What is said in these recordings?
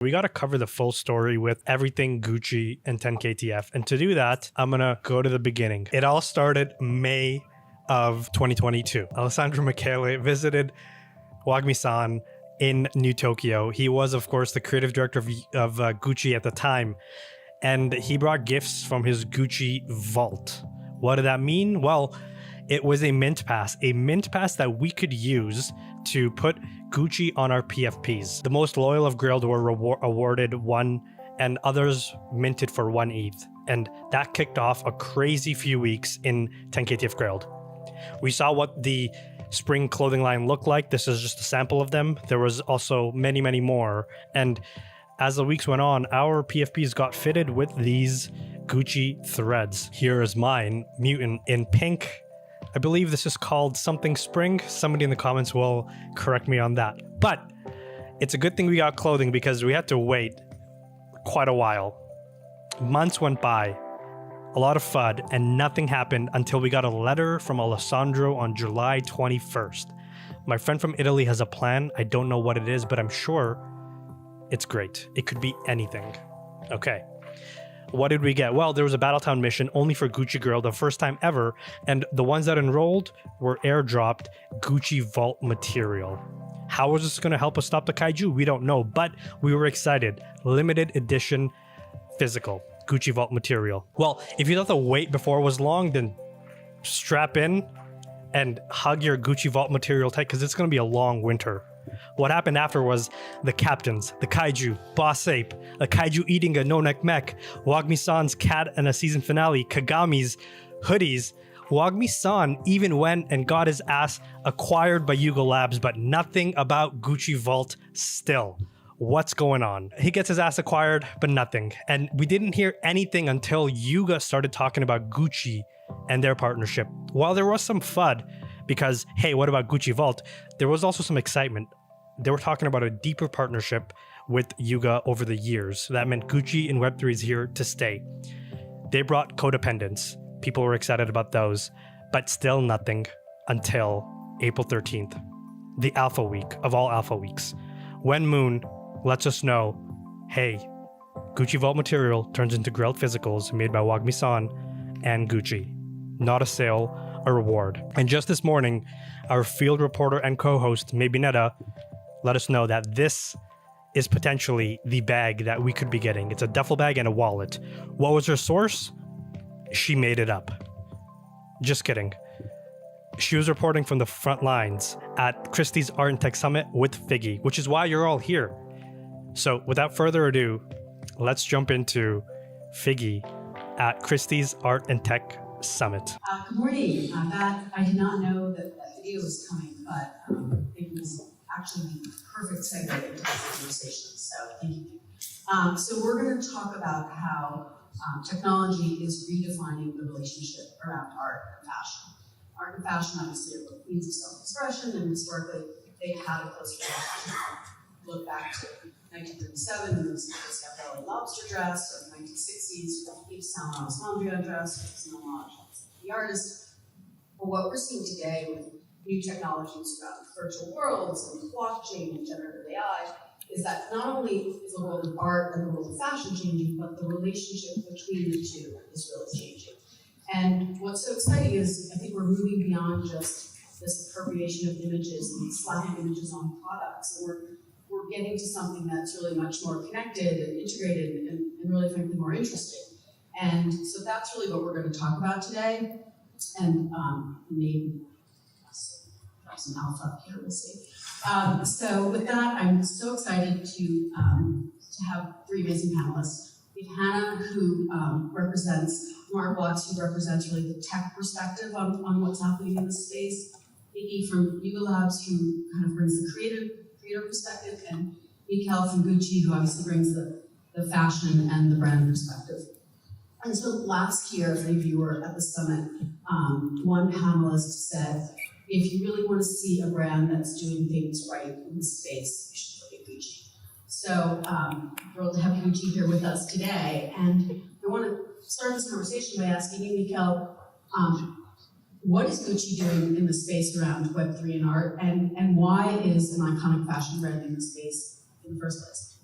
We got to cover the full story with everything Gucci and 10KTF. And to do that, I'm going to go to the beginning. It all started May of 2022. Alessandro Micael visited Wagmi-san in New Tokyo. He was, of course, the creative director of Gucci at the time. And he brought gifts from his Gucci vault. What did that mean? Well, it was a mint pass that we could use to put Gucci on our PFPs. The most loyal of Grailed were awarded 1 and others minted for 1 ETH. And that kicked off a crazy few weeks in 10KTF Grailed. We saw what the spring clothing line looked like. This is just a sample of them. There was also many, many more. And as the weeks went on, our PFPs got fitted with these Gucci threads. Here is mine, Mutant, in pink. I believe this is called something spring. Somebody in the comments will correct me on that. But it's a good thing we got clothing because we had to wait quite a while. Months went by, a lot of FUD, and nothing happened until we got a letter from Alessandro on July 21st. My friend from Italy has a plan. I don't know what it is, but I'm sure it's great. It could be anything. Okay. What did we get? Well, there was a Battletown mission only for Gucci Girl, the first time ever, and the ones that enrolled were airdropped Gucci Vault material. How is this going to help us stop the kaiju? We don't know, but we were excited. Limited edition physical Gucci Vault material. Well, if you thought the wait before was long, then strap in and hug your Gucci Vault material tight because it's going to be a long winter. What happened after was the captains, the kaiju, Boss Ape, a kaiju eating a no-neck mech, Wagmi-san's cat and a season finale, Kagami's hoodies. Wagmi-san even went and got his ass acquired by Yuga Labs, but nothing about Gucci Vault still. What's going on? He gets his ass acquired, but nothing. And we didn't hear anything until Yuga started talking about Gucci and their partnership. While there was some FUD, because, hey, what about Gucci Vault? There was also some excitement. They were talking about a deeper partnership with Yuga over the years. That meant Gucci in Web3 is here to stay. They brought codependents. People were excited about those, but still nothing until April 13th, the alpha week of all alpha weeks, when Moon lets us know, hey, Gucci Vault material turns into Grailed physicals made by Wagmi-san and Gucci. Not a sale, a reward. And just this morning, our field reporter and co-host, Meebits, let us know that this is potentially the bag that we could be getting. It's a duffel bag and a wallet. What was her source? She made it up. Just kidding. She was reporting from the front lines at Christies Art+Tech Summit with Figge, which is why you're all here. So without further ado, let's jump into Figge at Christies Art+Tech Summit. Good morning. I did not know that video was coming, but it was actually the perfect segue into this conversation. So thank you. So we're going to talk about how technology is redefining the relationship around art and fashion. Art and fashion obviously are means of self-expression, and historically they've had a close relationship. Look back to 1937, and there's the Schiaparelli lobster dress, or the 1960s, Yves Saint Laurent's Mondrian dress, which is an homage to the artist. But what we're seeing today with new technologies around virtual worlds and blockchain and generative AI is that not only is the world of art and the world of fashion changing, but the relationship between the two is really changing. And what's so exciting is I think we're moving beyond just this appropriation of images and slapping images on products. We're getting to something that's really much more connected and integrated and really frankly more interesting. And so that's really what we're going to talk about today. And maybe some alpha up here, we'll see. So with that, I'm so excited to have 3 amazing panelists. We have Hannah, who represents Markbox, who represents really the tech perspective on what's happening in the space. Figge from Yuga Labs, who kind of brings the creator perspective, and Micael from Gucci, who obviously brings the fashion and the brand perspective. And so last year, if any of you were at the summit, one panelist said, if you really want to see a brand that's doing things right in the space, you should look at Gucci. So thrilled to have Gucci here with us today. And I want to start this conversation by asking you, Micael, what is Gucci doing in the space around Web3 and art, and why is an iconic fashion brand in the space in the first place?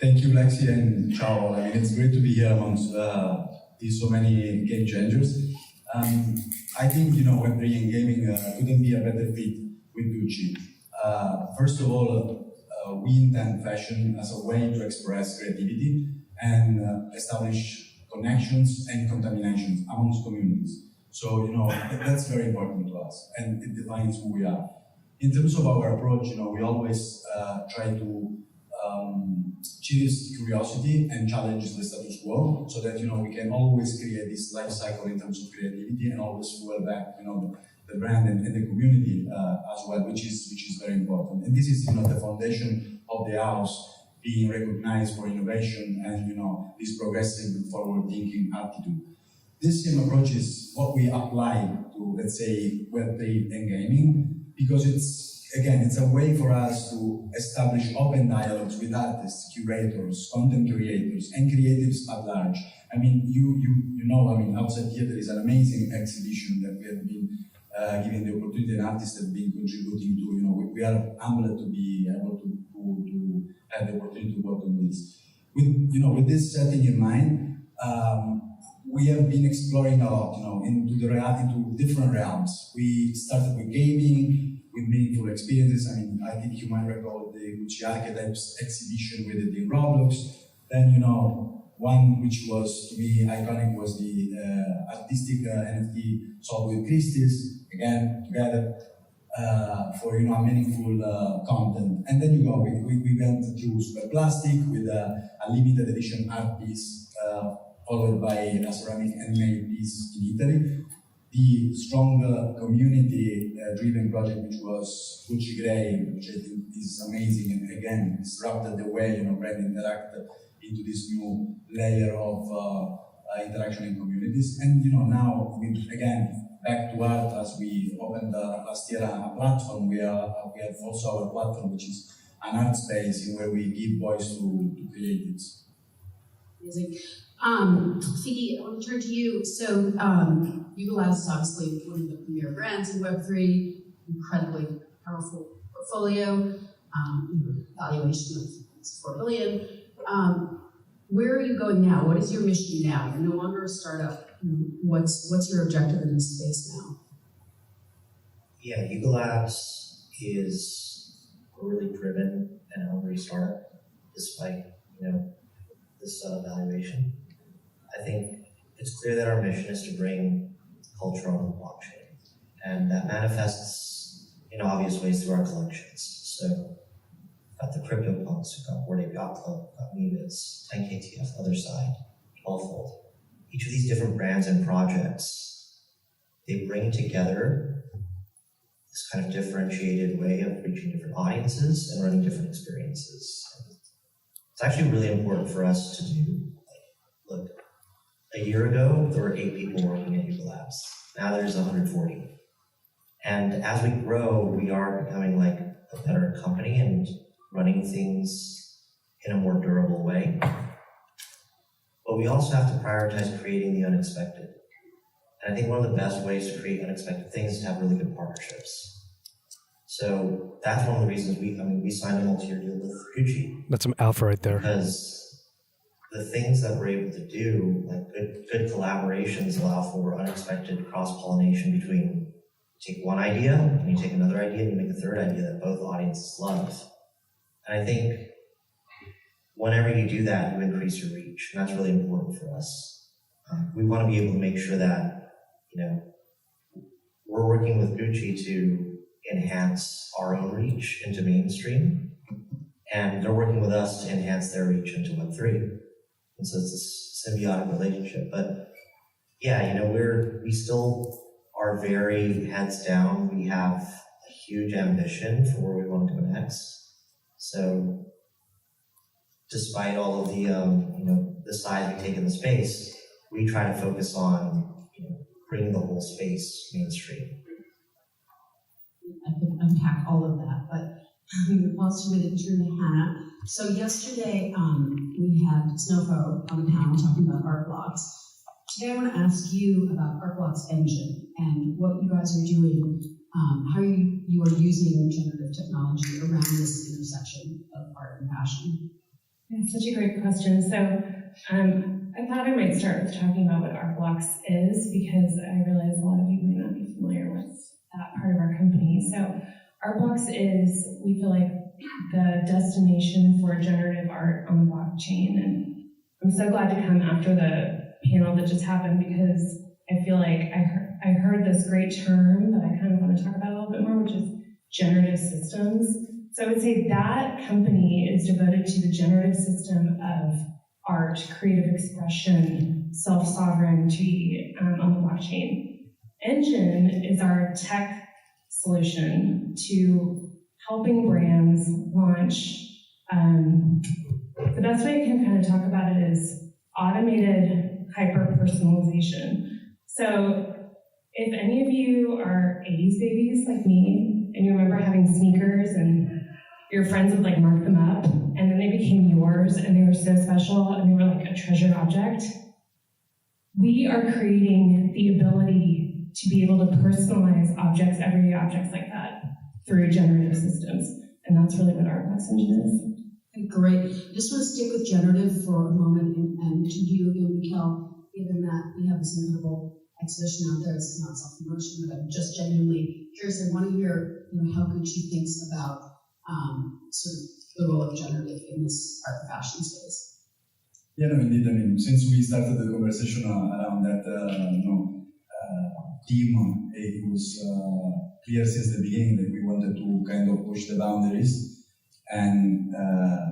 Thank you, Lexy, and ciao. I mean, it's great to be here amongst these so many game changers. I think, Web3 and gaming couldn't be a better fit with Gucci. First of all, we intend fashion as a way to express creativity and establish connections and contaminations amongst communities. So, that's very important to us, and it defines who we are. In terms of our approach, we always try to choose curiosity and challenge the status quo, so that we can always create this life cycle in terms of creativity and always fuel back the brand and the community as well, which is very important. And this is the foundation of the house, being recognized for innovation and this progressive forward-thinking attitude. This same approach is what we apply to, let's say, Web3 and gaming, because it's a way for us to establish open dialogues with artists, curators, content creators, and creatives at large. I mean, outside here there is an amazing exhibition that we have been giving the opportunity, and artists have been contributing to. We are humbled to be able to have the opportunity to work on this. With this setting in mind, we have been exploring a lot, into different realms. We started with gaming, with meaningful experiences. I mean, I think you might recall the Gucci Archetypes exhibition we did in Roblox. Then, one which was, to me, iconic was the artistic NFT sold with Christies, again, together, for, a meaningful content. And then we went through Super Plastic with a limited edition art piece, followed by a ceramic handmade piece in Italy. The strong community-driven project, which was Gucci Grey, which I think is amazing, and again disrupted the way brand interact into this new layer of interaction in communities. And now again back to art, as we opened last year a platform. We have also our platform, which is an art space in where we give voice to creatives. Amazing. Figge, I want to turn to you. So, Yuga Labs is obviously one of the premier brands in Web3, incredibly powerful portfolio, valuation of $4 billion. Where are you going now? What is your mission now? You're no longer a startup. What's your objective in this space now? Yeah, Yuga Labs is a really driven and hungry startup, despite this valuation. I think it's clear that our mission is to bring culture on the blockchain, and that manifests in obvious ways through our collections. So, we've got the Cryptopunks, we've got Bored Ape Yacht Club, we've got Meebits, 10KTF, Other Side, TwelveFold. Each of these different brands and projects, they bring together this kind of differentiated way of reaching different audiences and running different experiences. It's actually really important for us to do. Look, a year ago, there were 8 people working at Yuga Labs. Now there's 140. And as we grow, we are becoming a better company and running things in a more durable way. But we also have to prioritize creating the unexpected. And I think one of the best ways to create unexpected things is to have really good partnerships. So that's one of the reasons we signed a multi-year deal with Gucci. That's some alpha right there. Because the things that we're able to do, good collaborations, allow for unexpected cross-pollination between, you take one idea, and you take another idea, and you make a third idea that both audiences love. And I think whenever you do that, you increase your reach, and that's really important for us. We want to be able to make sure that, we're working with Gucci to enhance our own reach into mainstream, and they're working with us to enhance their reach into Web3. And so it's this symbiotic relationship. But yeah, we still are very heads down. We have a huge ambition for where we want to go next. So despite all of the size we take in the space, we try to focus on bringing the whole space mainstream. I could unpack all of that, but whilst you waited, turn to Hannah. So yesterday, we had Snowfo on the panel talking about art blocks. Today I want to ask you about art blocks engine and what you guys are doing, how you are using generative technology around this intersection of art and fashion. Yeah, such a great question. So I thought I might start with talking about what Art+Blocks is, because I realize a lot of you may not be familiar with that part of our company. So Art+Blocks is, we feel like, the destination for generative art on the blockchain. And I'm so glad to come after the panel that just happened, because I feel like I heard this great term that I kind of want to talk about a little bit more, which is generative systems. So I would say that company is devoted to the generative system of art, creative expression, self-sovereignty on the blockchain. Engine is our tech solution to helping brands launch. The best way I can kind of talk about it is automated hyper-personalization. So if any of you are 80s babies like me, and you remember having sneakers and your friends would like mark them up, and then they became yours, and they were so special, and they were like a treasured object, we are creating the ability to be able to personalize objects, everyday objects like that, through generative systems. And that's really what Art+Blocks Engine is. Okay, great. I just want to stick with generative for a moment and to you again, Micael, given that we have this incredible exhibition out there. This is not self-promotion, but I'm just genuinely curious. I want to hear, how Gucci thinks about sort of the role of generative in this art and fashion space. Yeah, no, indeed. I mean, since we started the conversation around that, theme, it was clear since the beginning that we wanted to kind of push the boundaries and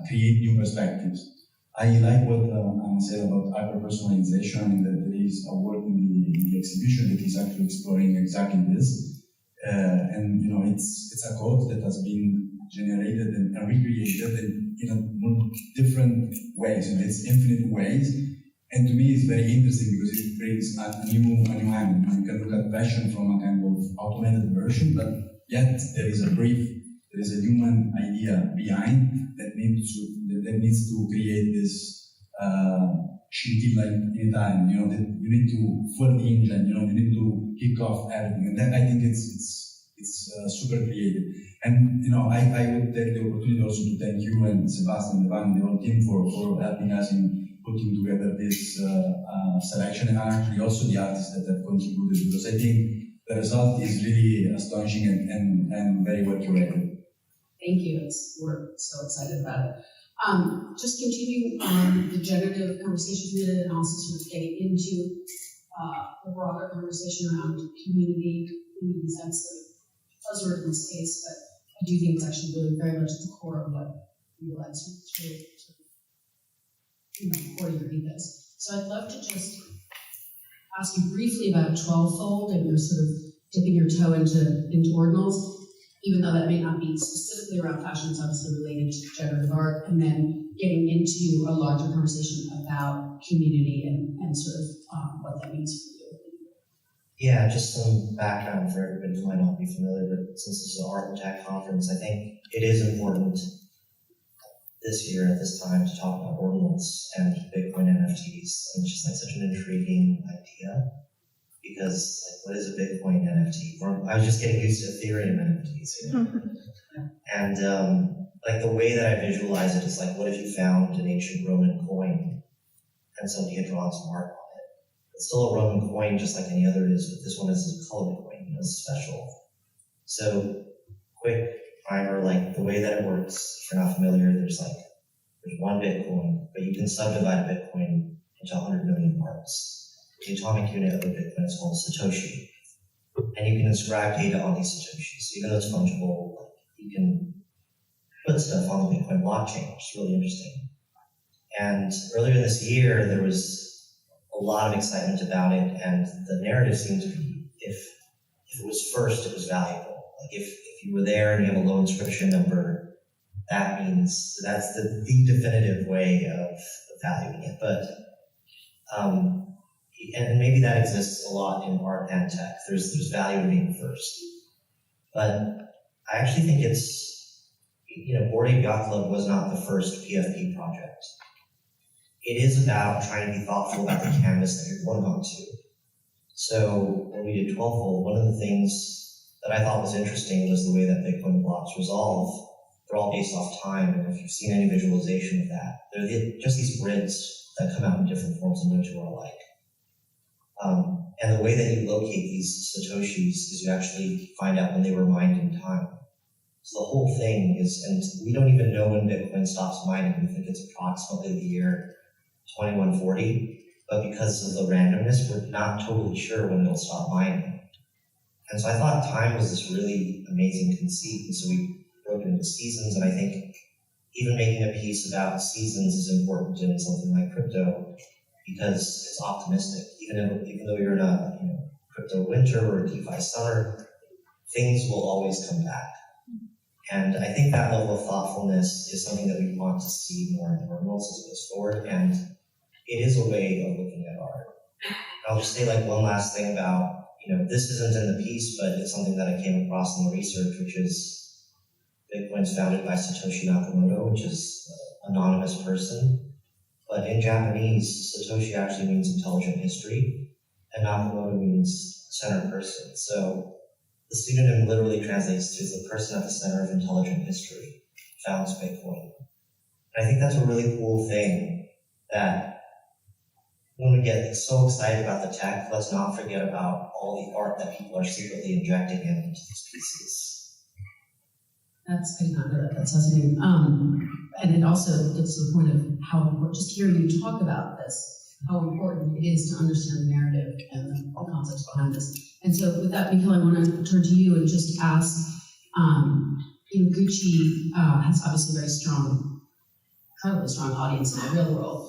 create new perspectives. I like what Anna said about hyper-personalization, and that there is a work in the exhibition that is actually exploring exactly this. And it's a code that has been generated and recreated in different ways. It's infinite ways. And to me, it's very interesting because it brings a new angle. You can look at fashion from a kind of automated version, but yet there is a human idea behind that needs to create this scintilla in time. That you need to fuel the engine. You need to kick off everything, and that I think it's super creative. And I would take the opportunity also to thank you and Sebastian and the whole team for helping us in putting together this selection, and actually also the artists that have contributed, because I think the result is really astonishing and very well curated. Thank you. We're so excited about it. Just continuing on the generative conversations we did, and also sort of getting into a broader conversation around community sensitive buzzword in this case, but I do think it's actually really very much at the core of what Yuga Labs is really core to your ethos. So I'd love to just ask you briefly about TwelveFold and your sort of dipping your toe into ordinals, even though that may not be specifically around fashion, it's obviously related to generative art, and then getting into a larger conversation about community and sort of what that means for you. Yeah, just some background for everybody who might not be familiar, but since this is an art and tech conference, I think it is important this year at this time to talk about ordinals and Bitcoin NFTs. And it's just like such an intriguing idea, because what is a Bitcoin NFT? I was just getting used to Ethereum NFTs, And the way that I visualize it is like, what if you found an ancient Roman coin and somebody had drawn some art on it? It's still a Roman coin just like any other is, but this one is a colored coin, it's special. So quick primer, the way that it works, if you're not familiar, there's one Bitcoin, but you can subdivide a Bitcoin into 100 million parts. The atomic unit of a Bitcoin is called Satoshi. And you can inscribe data on these Satoshis. Even though it's fungible, you can put stuff on the Bitcoin blockchain, which is really interesting. And earlier this year, there was a lot of excitement about it, and the narrative seemed to be, if it was first, it was valuable. If you were there and you have a low inscription number, that means that's the definitive way of valuing it. But and maybe that exists a lot in art and tech. There's value in being first. But I actually think it's, Bored Ape Yacht Club was not the first PFP project. It is about trying to be thoughtful about the canvas that you're going onto. So when we did TwelveFold, one of the things that I thought was interesting was the way that Bitcoin blocks resolve they're all based off time, and if you've seen any visualization of that, they're just these grids that come out in different forms and no two are alike. And the way that you locate these Satoshis is you actually find out when they were mined in time. So the whole thing is, and we don't even know when Bitcoin stops mining. We think it's approximately the year 2140, but because of the randomness, we're not totally sure when it'll stop mining. And so I thought time was this really amazing conceit, and so we broke it into seasons, and I think even making a piece about seasons is important in something like crypto, because it's optimistic. Even though you're in a crypto winter or a DeFi summer, things will always come back. And I think that level of thoughtfulness is something that we want to see more in ordinals as it goes forward, and it is a way of looking at art. I'll just say one last thing about, this isn't in the piece, but it's something that I came across in the research, which is Bitcoin's founded by Satoshi Nakamoto, which is an anonymous person. But in Japanese, Satoshi actually means intelligent history, and Nakamoto means center person. So the pseudonym literally translates to the person at the center of intelligent history, founds Bitcoin. And I think that's a really cool thing, that when we get so excited about the tech, let's not forget about all the art that people are secretly injecting into these pieces. I did not know that. That's fascinating. And it also gets to the point of how important, just hearing you talk about this, how important it is to understand the narrative and the concepts behind this. And so with that, Micael, I want to turn to you and just ask, Gucci has obviously a very strong, incredibly strong audience in the real world.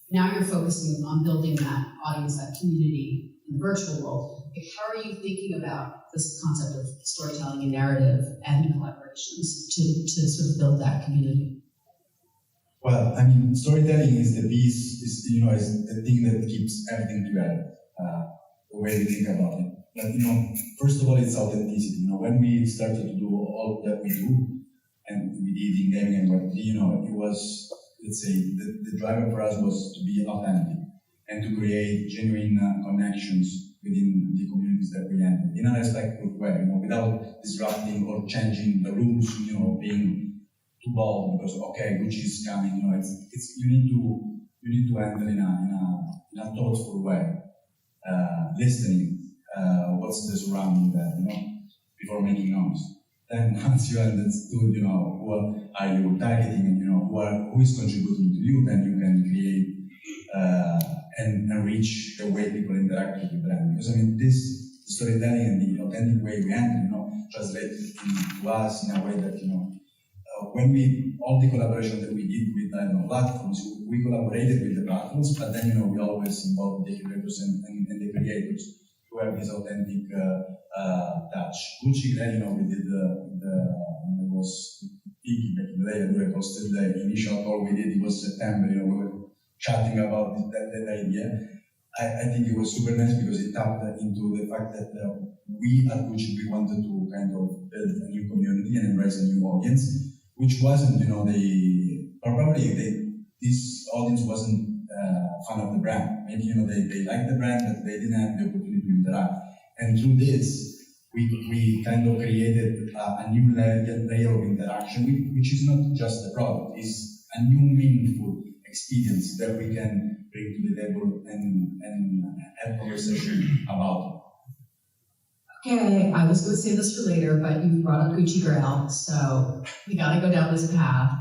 Now you're focusing on building that audience, that community in the virtual world. How are you thinking about this concept of storytelling and narrative and collaborations to sort of build that community? Well, storytelling is the piece, is the thing that keeps everything together, the way we think about it. But, first of all, it's authenticity. When we started to do all that we do, and we did in gaming and Web3, it was, let's say, the driver for us was to be authentic and to create genuine connections within the communities that we enter, in a respectful way, without disrupting or changing the rules, being too bold because Gucci is coming. You need to enter in a thoughtful way, listening what's the surrounding there, before making noise. Then once you understood, who are you targeting and who is contributing to you, then you can create and reach the way people interact with the brand. Because this storytelling and the authentic way we enter, translates to us in a way that, when all the collaboration that we did with platforms, we collaborated with the platforms, but then, we always involved the creators and the creators to have this authentic touch. Gucci, we did when it was peaking back in the day, I posted the initial call we did, it was September, we were chatting about that idea. I think it was super nice because it tapped into the fact that we at Gucci, we wanted to kind of build a new community and embrace a new audience, which wasn't, this audience wasn't fan of the brand. Maybe, they liked the brand, but they didn't have the opportunity to interact. And through this, we kind of created a new layer of interaction, which is not just the product, it's a new meaningful experience that we can bring to the table and have conversation about. Okay, I was going to say this for later, but you brought up Gucci Grail, so we got to go down this path.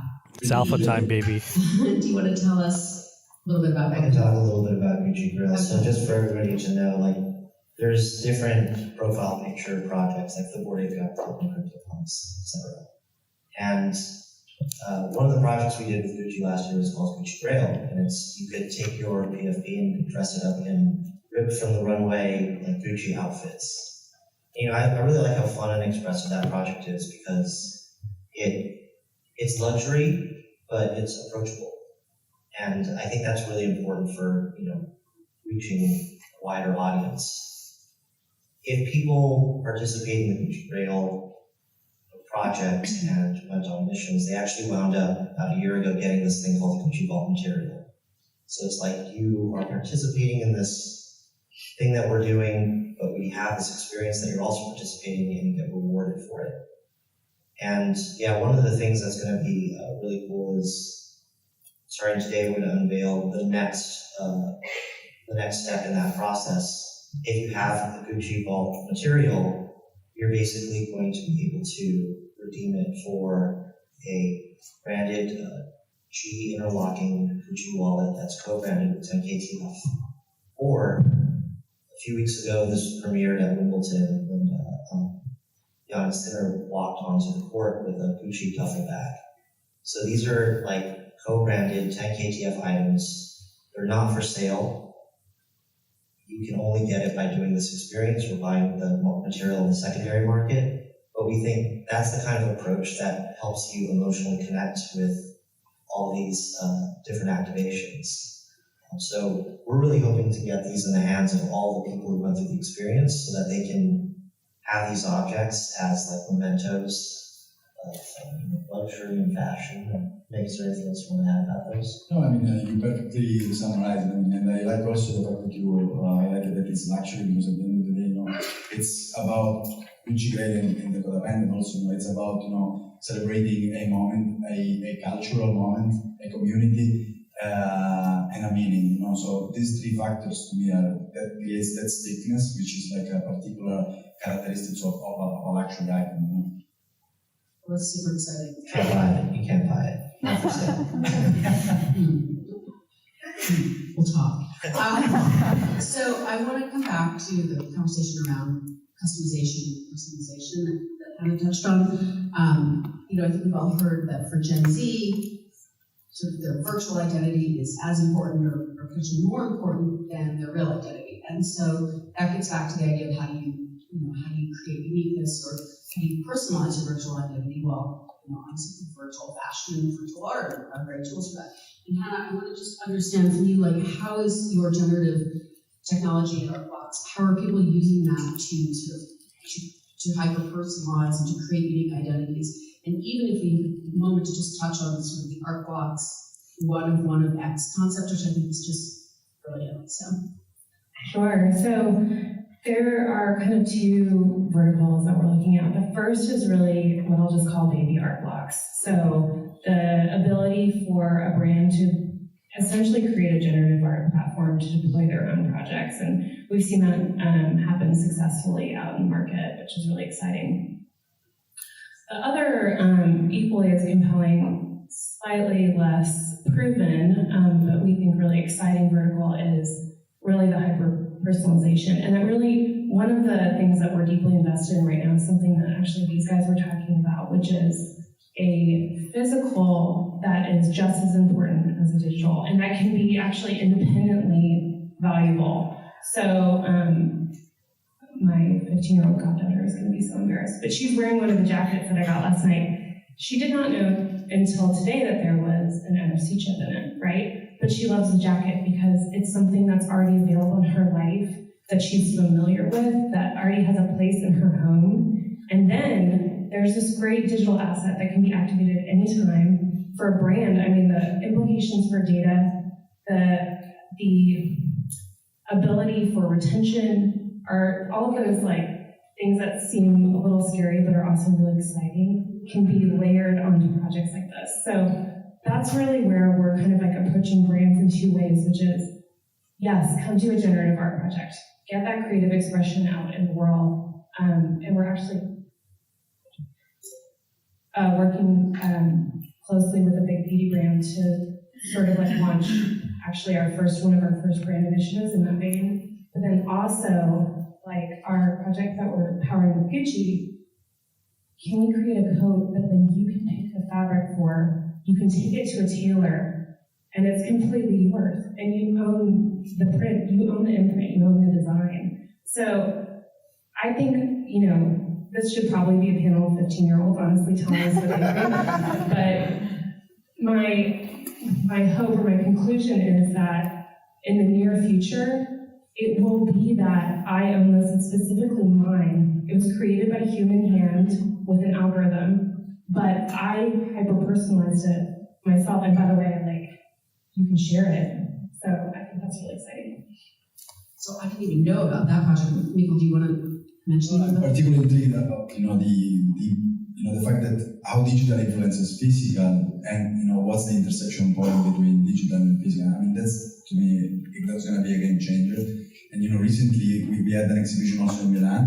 It's alpha time, baby. Do you want to tell us a little bit about that? I can talk a little bit about Gucci Grail. So just for everybody to know, there's different profile picture projects, like the Bored Ape Yacht, Cryptopunks, etc. And one of the projects we did with Gucci last year was called Gucci Grail, and you could take your PFP and dress it up in ripped from the runway Gucci outfits. I really like how fun and expressive that project is because it's luxury, but it's approachable, and I think that's really important for reaching a wider audience. If people participate in the Gucci Grail project and went on missions, they actually wound up about a year ago getting this thing called the Gucci Vault material. So it's like you are participating in this thing that we're doing, but we have this experience that you're also participating in and get rewarded for it. And yeah, one of the things that's going to be really cool is starting today, we're going to unveil the next step in that process. If you have a Gucci bulk material, you're basically going to be able to redeem it for a branded G interlocking Gucci wallet that's co-branded with 10KTF. Or a few weeks ago, this premiered at Wimbledon when Yacht walked onto the court with a Gucci duffel bag. So these are like co-branded 10KTF items. They're not for sale. You can only get it by doing this experience or buying the material in the secondary market. But we think that's the kind of approach that helps you emotionally connect with all these different activations. So we're really hoping to get these in the hands of all the people who went through the experience so that they can have these objects as like mementos of luxury and fashion. Maybe is there anything else you want to add about those? No, I mean, you perfectly summarized, and I like also the fact that you highlighted that it's luxury, because at the end of the day, it's about Gucci grade and the codependent also, it's about, celebrating a moment, a cultural moment, a community, and a meaning, So these three factors to me that creates that stickiness, which is like a particular characteristics of a luxury item, Well, that's super exciting. Can't buy it. You can't buy it. Not for sale. We'll talk. So I want to come back to the conversation around personalization that Hannah touched on. I think we've all heard that for Gen Z, sort of their virtual identity is as important or potentially more important than their real identity. And so that gets back to the idea of how do you create uniqueness, or how do you personalize your virtual identity? Well, obviously virtual fashion, virtual art are great tools for that. And Hannah, I want to just understand from you, how is your generative technology at Artbox, how are people using that to sort of to hyper-personalize and to create unique identities? And even if we have a moment to just touch on sort of the Artbox one of X concept, which I think is just brilliant. So Sure. So there are kind of two verticals that we're looking at. The first is really what I'll just call baby art blocks. So the ability for a brand to essentially create a generative art platform to deploy their own projects. And we've seen that happen successfully out in the market, which is really exciting. The other equally as compelling, slightly less proven, but we think really exciting vertical is really the hyper-personalization. And that really, one of the things that we're deeply invested in right now is something that actually these guys were talking about, which is a physical that is just as important as a digital, and that can be actually independently valuable. So my 15-year-old goddaughter is going to be so embarrassed, but she's wearing one of the jackets that I got last night. She did not know until today that there was an NFC chip in it, right? But she loves the jacket because it's something that's already available in her life, that she's familiar with, that already has a place in her home. And then there's this great digital asset that can be activated anytime for a brand. I mean, the implications for data, the ability for retention are all of those things that seem a little scary but are also really exciting, can be layered onto projects like this. So that's really where we're kind of approaching brands in two ways, which is, yes, come to a generative art project, get that creative expression out in the world, and we're actually working closely with a big beauty brand to sort of launch actually one of our first brand initiatives in that vein. But then also, our project that we're powering with Gucci, can we create a coat that then you can pick the fabric for, you can take it to a tailor, and it's completely yours, and you own the print, you own the imprint, you own the design. So I think, this should probably be a panel of 15-year-olds, honestly, telling us what they think. But my hope or my conclusion is that in the near future, it will be that I own this, it's specifically mine. It was created by a human hand with an algorithm, but I hyper-personalized it myself. And by the way, you can share it. So I think that's really exciting. So I didn't even know about that project. Michael, do you want to mention that? I'm particularly intrigued about the the fact that how digital influences physical, and what's the intersection point between digital and physical. I mean, that's, to me, that's going to be a game changer. And recently we had an exhibition also in Milan.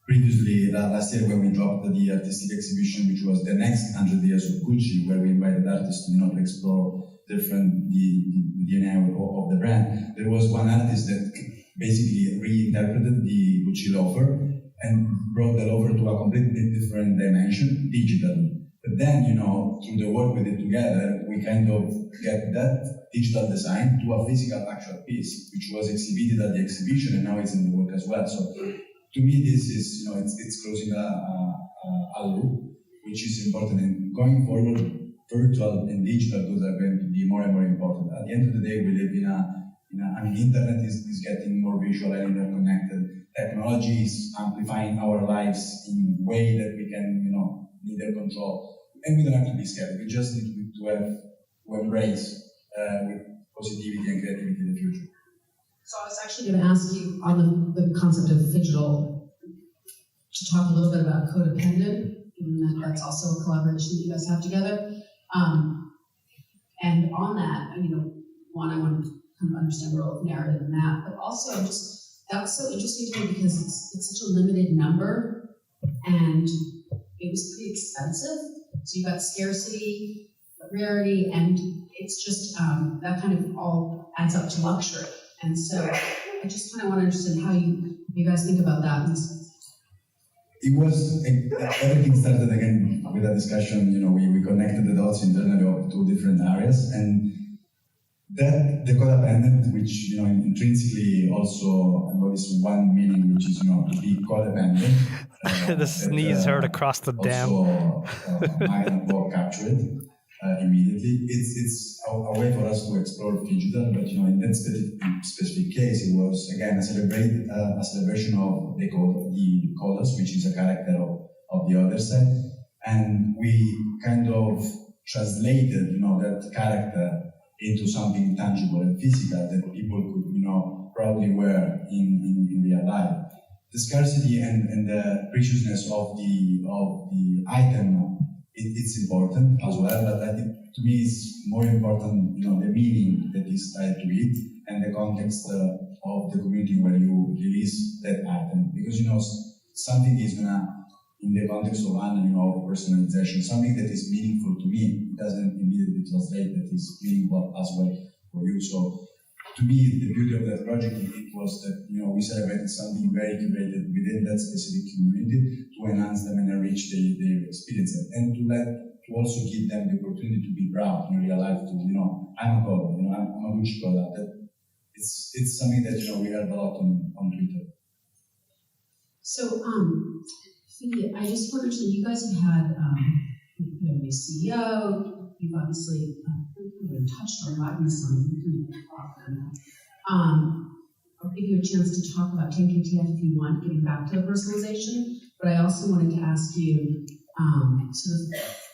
Previously, last year, when we dropped the artistic exhibition, which was the next 100 years of Gucci, where we invited artists to explore different the DNA of the brand. There was one artist that basically reinterpreted the Gucci loafer and brought the loafer to a completely different dimension digitally. But then, through the work we did together, we kind of get that digital design to a physical actual piece, which was exhibited at the exhibition, and now it's in the work as well. So to me, this is, it's closing a loop, which is important. And going forward, virtual and digital tools are going to be more and more important. At the end of the day, we live internet is getting more visual and interconnected. Technology is amplifying our lives in a way that we can, neither control. And we don't have to be scared. We just need to embrace with positivity and creativity in the future. So I was actually going to ask you on the concept of digital to talk a little bit about codependent, given that's also a collaboration that you guys have together. And on that, one, I want to kind of understand the role of narrative in that, but also that was so interesting to me because it's such a limited number and it was pretty expensive. So you got scarcity, rarity, and it's just that kind of all adds up to luxury. And so I just kind of want to understand how you guys think about that. It was, everything started again with a discussion, we connected the dots internally of two different areas, and that the codependent, which, intrinsically also embodies one meaning, which is, to be codependent. The sneeze heard across the dam. Michael captured it immediately. It's a way for us to explore digital, but, in that specific case, it was, again, a celebration of the coders, which is a character of the other side. And we kind of translated, that character into something tangible and physical that people could, probably wear in real life. The scarcity and the preciousness of the item, it's important as well, but I think to me it's more important, the meaning that is tied to it and the context of the community where you release that item. Because, something is gonna, in the context of personalization, something that is meaningful to me doesn't immediately translate that is meaningful as well for you. So to me, the beauty of that project it was that we celebrated something very curated within that specific community to enhance them and enrich their experience, and to also give them the opportunity to be proud in real life. I'm a coder, I'm a Gucci coder. That it's something that we heard a lot on Twitter. So, Figge, I just wanted to, you guys have had a new CEO, you've obviously touched on Wagmi-san. I'll give you a chance to talk about 10KTF if you want, getting back to the personalization, but I also wanted to ask you, sort of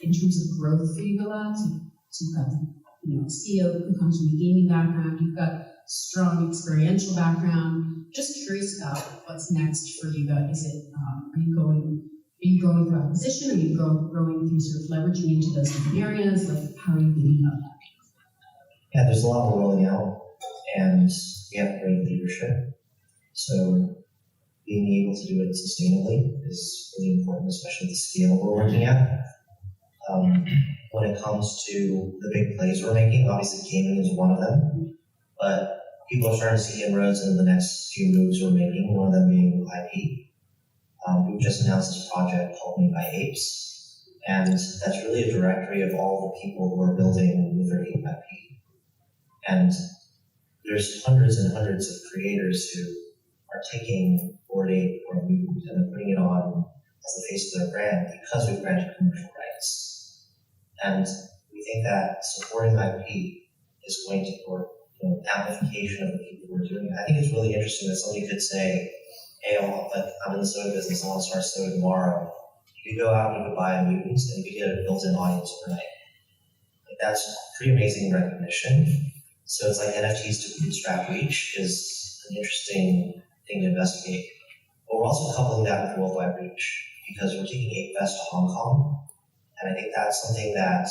in terms of growth for Yuga Labs, so you've got a CEO who comes from a gaming background, you've got strong experiential background. Just curious about what's next for Yuga. Is it are you going through acquisition? Are you growing through sort of leveraging into those different areas? Like, how are you thinking about that? Yeah, there's a lot more rolling out, and we have great leadership. So being able to do it sustainably is really important, especially the scale we're working at. When it comes to the big plays we're making, obviously gaming is one of them, but people are starting to see inroads into the next few moves we're making, one of them being IP. We've just announced this project called Made by Apes, and that's really a directory of all the people who are building with their ape IP. And there's hundreds and hundreds of creators who are taking Bored Ape or Mutant and putting it on as the face of their brand because we've granted commercial rights. And we think that supporting IP is going to work, amplification of the people who are doing it. I think it's really interesting that somebody could say, hey, I'm in the soda business, I want to start soda tomorrow. You could go out and you could buy a Mutant and you could get a built-in audience overnight. That's pretty amazing recognition. So it's like NFTs to bootstrap reach is an interesting thing to investigate. But we're also coupling that with worldwide reach. because we're taking 8Fest to Hong Kong. And I think that's something that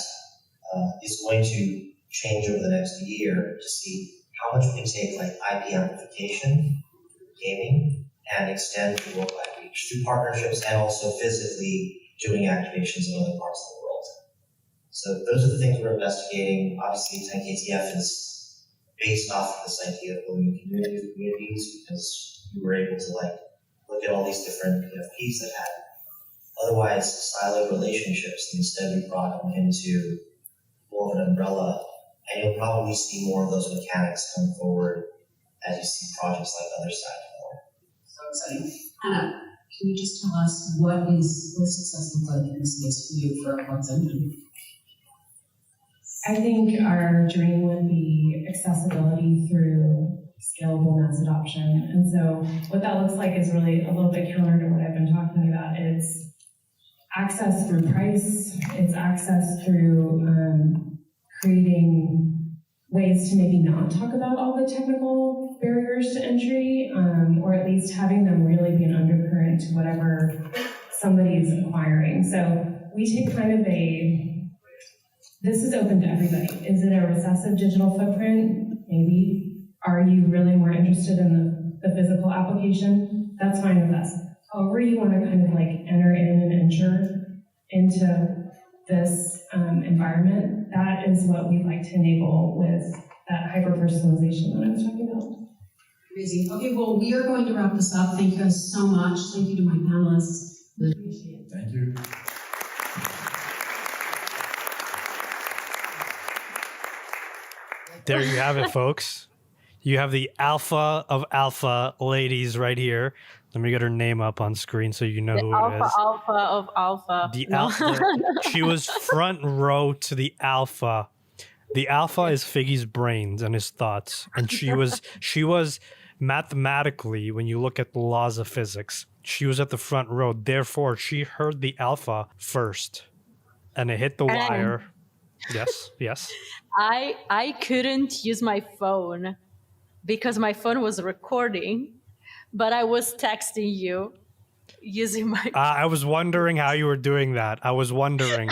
is going to change over the next year to see how much we can take like IP amplification, gaming, and extend the worldwide reach through partnerships and also physically doing activations in other parts of the world. So those are the things we're investigating. Obviously, 10KTF is based off of this idea of building communities because we were able to like look at all these different NFTs that had otherwise siloed relationships, and instead we brought them into more of an umbrella. And you'll probably see more of those mechanics come forward as you see projects like Other Side develop. So exciting. Hannah, can you just tell us what success look like in this space for you for What's Engine? I think our dream would be accessibility through scalable mass adoption. And so what that looks like is really a little bit counter to what I've been talking about. It's access through price, it's access through creating ways to maybe not talk about all the technical barriers to entry, or at least having them really be an undercurrent to whatever somebody's acquiring. So we take kind of this is open to everybody. Is it a recessive digital footprint? Maybe. Are you really more interested in the physical application? That's fine with us. However you want to kind of like enter in and enter into this environment, that is what we'd like to enable with that hyper-personalization that I was talking about. Amazing. Okay, well, we are going to wrap this up. Thank you guys so much. Thank you to my panelists. Really appreciate it. Thank you. There you have it, folks. You have the alpha of alpha ladies right here. Let me get her name up on screen so you know who it is. Alpha of alpha. The alpha. She was front row to the alpha. The alpha is Figge's brains and his thoughts, and she was mathematically, when you look at the laws of physics, she was at the front row. Therefore, she heard the alpha first, and it hit the wire. Yes. I couldn't use my phone because my phone was recording, but I was texting you using my I was wondering how you were doing that. I was wondering.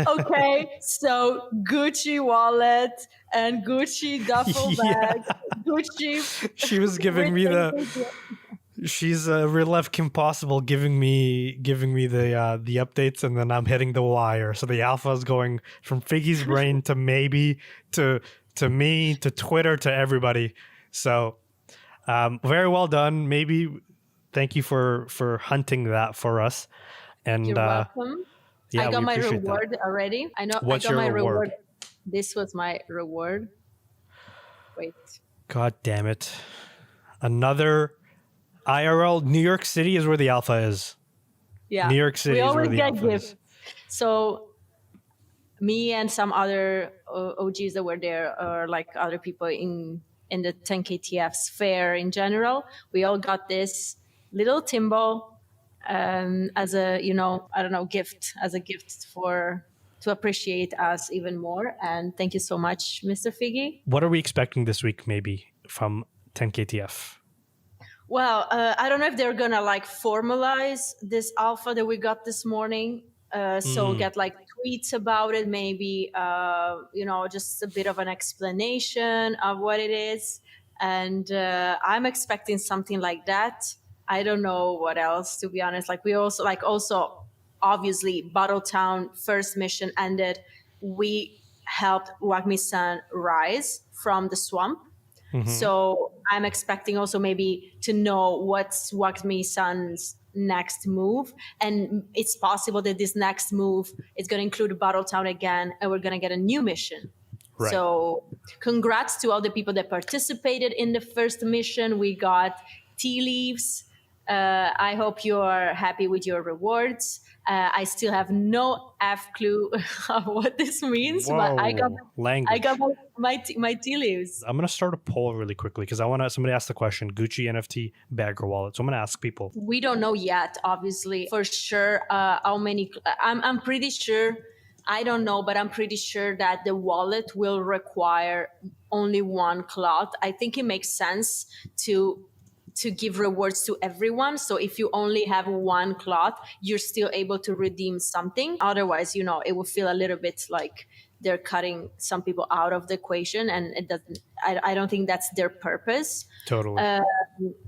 Okay, so Gucci wallet and Gucci duffel bag, Gucci. She was giving me she's real life Kim Possible giving me the updates, and then I'm hitting the wire. So the alpha is going from Figge's brain to maybe to me to Twitter to everybody. So very well done. Maybe thank you for hunting that for us. And You're welcome. Yeah, I got my appreciate reward that. already. I know. What's I got your my reward? This was my reward. Wait. God damn it. Another IRL. New York City is where the alpha is. Yeah. New York City we is where always the get alpha gifts. is. So me and some other OGs that were there, or like other people in the 10KTF sphere in general, we all got this little Timbo as a, gift, to appreciate us even more. And thank you so much, Mr. Figge. What are we expecting this week, maybe, from 10KTF? Well, I don't know if they're gonna like formalize this alpha that we got this morning. So get like tweets about it, maybe, just a bit of an explanation of what it is. And I'm expecting something like that. I don't know what else, to be honest. Like we also obviously Battletown first mission ended. We helped Wagmi-san rise from the swamp. Mm-hmm. So I'm expecting also maybe to know what's Wagmi-san's next move. And it's possible that this next move is going to include Battletown again, and we're going to get a new mission. Right. So congrats to all the people that participated in the first mission. We got tea leaves. I hope you are happy with your rewards. I still have no clue of what this means. Whoa, but I got my tea leaves. I'm going to start a poll really quickly because somebody asked the question, Gucci NFT bag or wallet. So I'm going to ask people. We don't know yet, obviously, for sure, how many. I'm pretty sure, I don't know, but I'm pretty sure that the wallet will require only one cloth. I think it makes sense to to give rewards to everyone. So if you only have one cloth, you're still able to redeem something. Otherwise, it will feel a little bit like they're cutting some people out of the equation, and it doesn't. I don't think that's their purpose. Totally.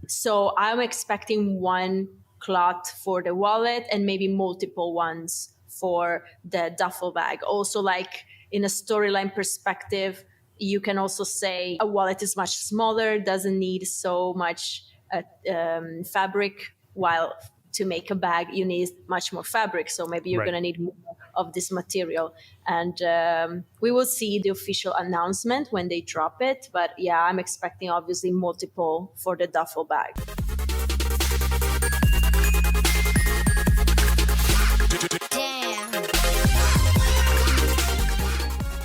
So I'm expecting one cloth for the wallet and maybe multiple ones for the duffel bag. Also, like in a storyline perspective, you can also say a wallet is much smaller, doesn't need so much fabric, while to make a bag, you need much more fabric. So maybe you're Right. going to need more of this material. And we will see the official announcement when they drop it. But yeah, I'm expecting obviously multiple for the duffel bag.